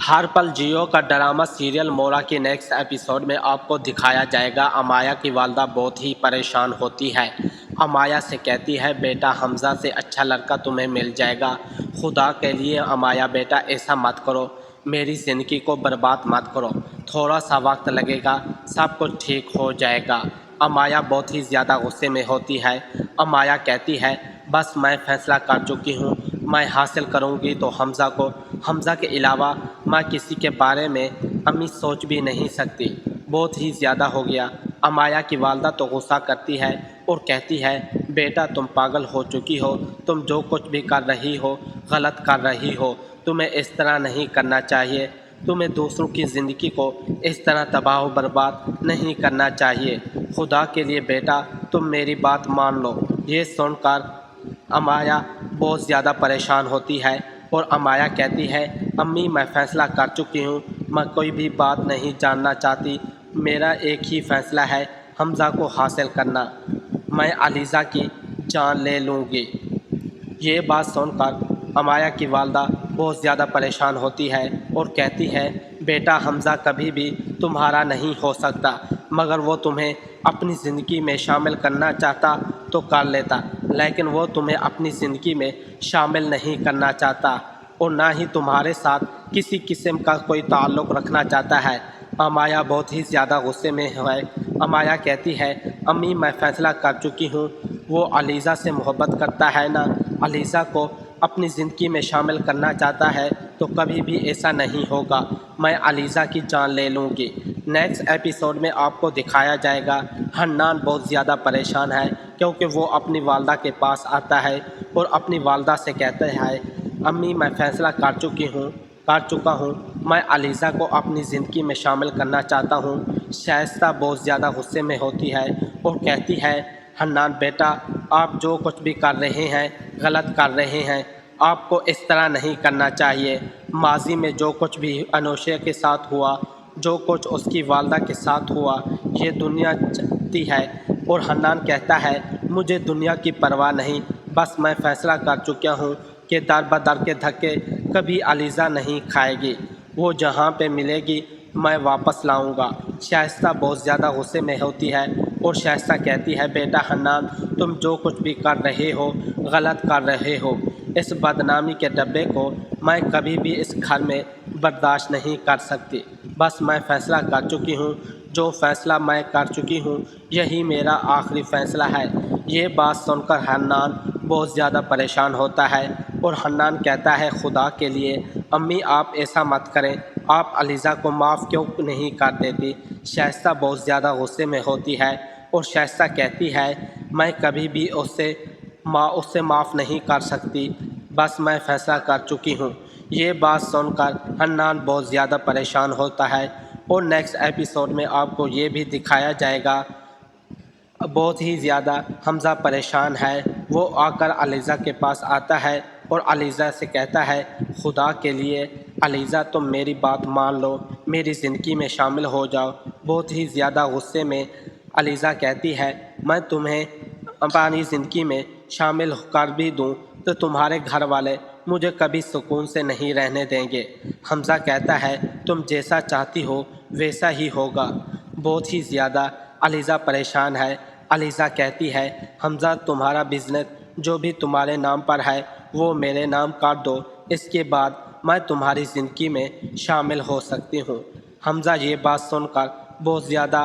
ہر پل جیو کا drama serial مورا کے نیکسٹ ایپیسوڈ میں آپ کو دکھایا جائے گا۔ امایا کی والدہ بہت ہی پریشان ہوتی ہے۔ امایا سے کہتی ہے بیٹا حمزہ سے اچھا لڑکا تمہیں مل جائے گا، خدا کے لیے امایا بیٹا ایسا مت کرو، میری زندگی کو برباد مت کرو، تھوڑا سا وقت لگے گا، سب کچھ ٹھیک ہو جائے گا۔ امایا بہت ہی زیادہ غصے میں ہوتی ہے۔ امایا کہتی ہے بس میں فیصلہ کر چکی ہوں، میں حاصل کروں گی تو حمزہ کو، حمزہ کے علاوہ میں کسی کے بارے میں امی سوچ بھی نہیں سکتی، بہت ہی زیادہ ہو گیا۔ امایا کی والدہ تو غصہ کرتی ہے اور کہتی ہے بیٹا تم پاگل ہو چکی ہو، تم جو کچھ بھی کر رہی ہو غلط کر رہی ہو، تمہیں اس طرح نہیں کرنا چاہیے، تمہیں دوسروں کی زندگی کو اس طرح تباہ و برباد نہیں کرنا چاہیے، خدا کے لیے بیٹا تم میری بات مان لو۔ یہ سن کر امایا بہت زیادہ پریشان ہوتی ہے اور امایا کہتی ہے امی میں فیصلہ کر چکی ہوں، میں کوئی بھی بات نہیں جاننا چاہتی، میرا ایک ہی فیصلہ ہے حمزہ کو حاصل کرنا، میں علیزہ کی جان لے لوں گی۔ یہ بات سن کر امایا کی والدہ بہت زیادہ پریشان ہوتی ہے اور کہتی ہے بیٹا حمزہ کبھی بھی تمہارا نہیں ہو سکتا، مگر وہ تمہیں اپنی زندگی میں شامل کرنا چاہتا تو کر لیتا، لیکن وہ تمہیں اپنی زندگی میں شامل نہیں کرنا چاہتا اور نہ ہی تمہارے ساتھ کسی قسم کا کوئی تعلق رکھنا چاہتا ہے۔ امایا بہت ہی زیادہ غصے میں ہے۔ امایا کہتی ہے امی میں فیصلہ کر چکی ہوں، وہ علیزہ سے محبت کرتا ہے نا، علیزہ کو اپنی زندگی میں شامل کرنا چاہتا ہے تو کبھی بھی ایسا نہیں ہوگا، میں علیزہ کی جان لے لوں گی۔ نیکسٹ ایپیسوڈ میں آپ کو دکھایا جائے گا حنان بہت زیادہ پریشان ہے کیونکہ وہ اپنی والدہ کے پاس آتا ہے اور اپنی والدہ سے کہتا ہے امی میں فیصلہ کر چکا ہوں، میں علیزہ کو اپنی زندگی میں شامل کرنا چاہتا ہوں۔ شائستہ بہت زیادہ غصے میں ہوتی ہے اور کہتی ہے حنان بیٹا آپ جو کچھ بھی کر رہے ہیں غلط کر رہے ہیں، آپ کو اس طرح نہیں کرنا چاہیے، ماضی میں جو کچھ بھی انوشے کے ساتھ ہوا، جو کچھ اس کی والدہ کے ساتھ ہوا، یہ دنیا چاہتی ہے۔ اور حنان کہتا ہے مجھے دنیا کی پرواہ نہیں، بس میں فیصلہ کر چکا ہوں کہ در بدر کے دھکے کبھی علیزہ نہیں کھائے گی، وہ جہاں پہ ملے گی میں واپس لاؤں گا۔ شائستہ بہت زیادہ غصے میں ہوتی ہے اور شائستہ کہتی ہے بیٹا حنان تم جو کچھ بھی کر رہے ہو غلط کر رہے ہو، اس بدنامی کے ڈبے کو میں کبھی بھی اس گھر میں برداشت نہیں کر سکتی، بس میں فیصلہ کر چکی ہوں، جو فیصلہ میں کر چکی ہوں یہی میرا آخری فیصلہ ہے۔ یہ بات سن کر حنان بہت زیادہ پریشان ہوتا ہے اور حنان کہتا ہے خدا کے لیے امی آپ ایسا مت کریں، آپ علیزہ کو معاف کیوں نہیں کر دیتی۔ شائستہ بہت زیادہ غصے میں ہوتی ہے اور شائستہ کہتی ہے میں کبھی بھی اس سے معاف نہیں کر سکتی، بس میں فیصلہ کر چکی ہوں۔ یہ بات سن کر حنان بہت زیادہ پریشان ہوتا ہے اور نیکسٹ ایپیسوڈ میں آپ کو یہ بھی دکھایا جائے گا بہت ہی زیادہ حمزہ پریشان ہے، وہ آ کر علیزہ کے پاس آتا ہے اور علیزہ سے کہتا ہے خدا کے لیے علیزہ تم میری بات مان لو، میری زندگی میں شامل ہو جاؤ۔ بہت ہی زیادہ غصے میں علیزہ کہتی ہے میں تمہیں اپنی زندگی میں شامل کر بھی دوں تو تمہارے گھر والے مجھے کبھی سکون سے نہیں رہنے دیں گے۔ حمزہ کہتا ہے تم جیسا چاہتی ہو ویسا ہی ہوگا۔ بہت ہی زیادہ علیزہ پریشان ہے۔ علیزہ کہتی ہے حمزہ تمہارا بزنس جو بھی تمہارے نام پر ہے وہ میرے نام کر دو، اس کے بعد میں تمہاری زندگی میں شامل ہو سکتی ہوں۔ حمزہ یہ بات سن کر بہت زیادہ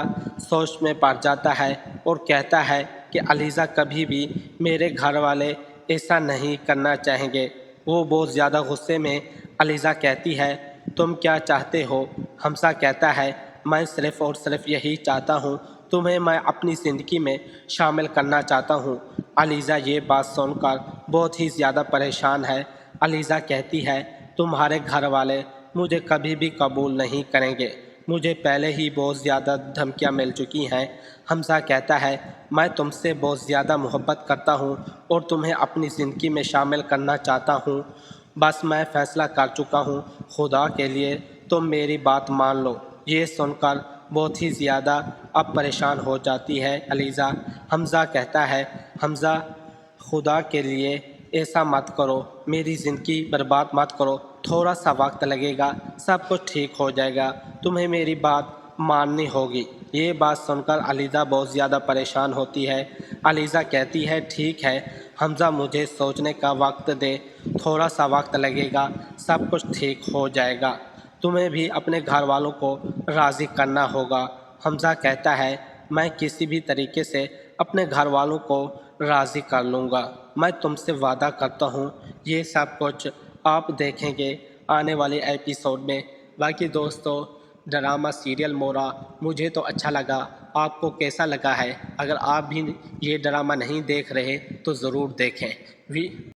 سوچ میں پڑ جاتا ہے اور کہتا ہے کہ علیزہ کبھی بھی میرے گھر والے ایسا نہیں کرنا چاہیں گے۔ وہ بہت زیادہ غصے میں علیزہ کہتی ہے تم کیا چاہتے ہو؟ حمزہ کہتا ہے میں صرف اور صرف یہی چاہتا ہوں، تمہیں میں اپنی زندگی میں شامل کرنا چاہتا ہوں۔ علیزہ یہ بات سن کر بہت ہی زیادہ پریشان ہے۔ علیزہ کہتی ہے تمہارے گھر والے مجھے کبھی بھی قبول نہیں کریں گے، مجھے پہلے ہی بہت زیادہ دھمکیاں مل چکی ہیں۔ حمزہ کہتا ہے میں تم سے بہت زیادہ محبت کرتا ہوں اور تمہیں اپنی زندگی میں شامل کرنا چاہتا ہوں، بس میں فیصلہ کر چکا ہوں، خدا کے لیے تم میری بات مان لو۔ یہ سن کر بہت ہی زیادہ اب پریشان ہو جاتی ہے علیزہ۔ حمزہ کہتا ہے حمزہ خدا کے لیے ایسا مت کرو، میری زندگی برباد مت کرو، تھوڑا سا وقت لگے گا، سب کچھ ٹھیک ہو جائے گا، تمہیں میری بات ماننی ہوگی۔ یہ بات سن کر علیزہ بہت زیادہ پریشان ہوتی ہے۔ علیزہ کہتی ہے ٹھیک ہے حمزہ، مجھے سوچنے کا وقت دے، تھوڑا سا وقت لگے گا، سب کچھ ٹھیک ہو جائے گا، تمہیں بھی اپنے گھر والوں کو راضی کرنا ہوگا۔ حمزہ کہتا ہے میں کسی بھی طریقے سے اپنے گھر والوں کو راضی کر لوں گا، میں تم سے وعدہ کرتا ہوں۔ یہ سب کچھ آپ دیکھیں گے آنے والے ایپیسوڈ میں۔ باقی دوستو، ڈرامہ سیریل مورا مجھے تو اچھا لگا، آپ کو کیسا لگا ہے؟ اگر آپ بھی یہ ڈرامہ نہیں دیکھ رہے تو ضرور دیکھیں۔